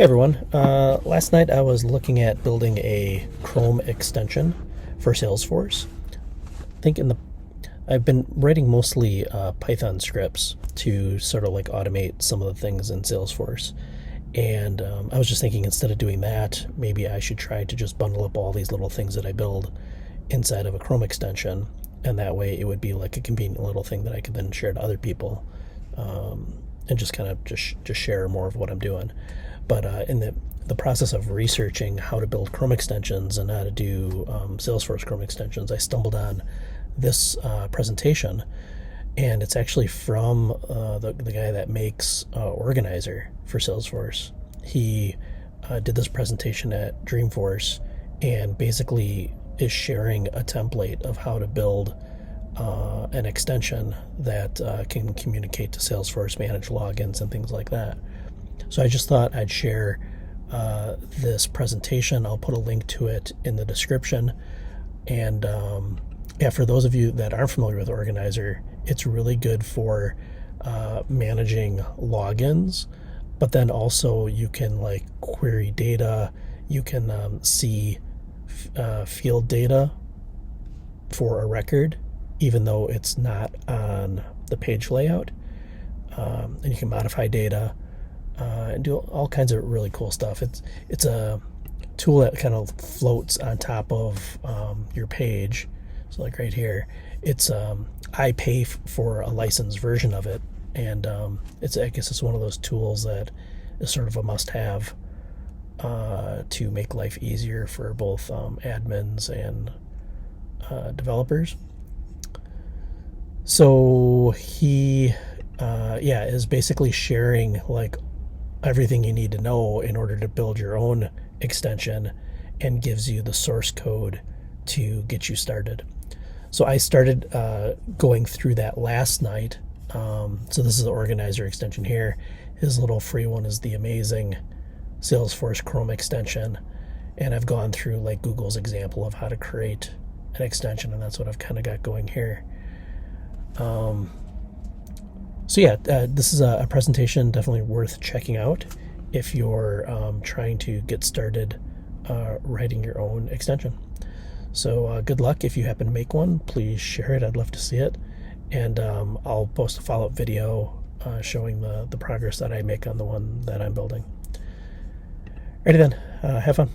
Hey everyone. Last night I was looking at building a Chrome extension for Salesforce. I think I've been writing mostly Python scripts to sort of like automate some of the things in Salesforce. And I was just thinking instead of doing that, maybe I should try to just bundle up all these little things that I build inside of a Chrome extension. And that way it would be like a convenient little thing that I could then share to other people, and just kind of just share more of what I'm doing. But in the process of researching how to build Chrome extensions and how to do Salesforce Chrome extensions, I stumbled on this presentation, and it's actually from the guy that makes Organizer for Salesforce. He did this presentation at Dreamforce and basically is sharing a template of how to build an extension that can communicate to Salesforce, manage logins, and things like that. So I just thought I'd share this presentation. I'll put a link to it in the description. And yeah, for those of you that aren't familiar with Organizer, it's really good for managing logins, but then also you can like query data. You can see field data for a record, even though it's not on the page layout. And you can modify data and do all kinds of really cool stuff. It's a tool that kind of floats on top of your page. So like right here, it's I pay for a licensed version of it, and I guess it's one of those tools that is sort of a must-have to make life easier for both admins and developers. So he is basically sharing like everything you need to know in order to build your own extension, and gives you the source code to get you started. So I started going through that last night. So this is the Organizer extension here. His little free one is the amazing Salesforce Chrome extension. And I've gone through like Google's example of how to create an extension, and that's what I've kind of got going here. So yeah, this is a presentation definitely worth checking out if you're trying to get started writing your own extension. So good luck. If you happen to make one, please share it. I'd love to see it. And I'll post a follow-up video showing the progress that I make on the one that I'm building. Alrighty then, have fun.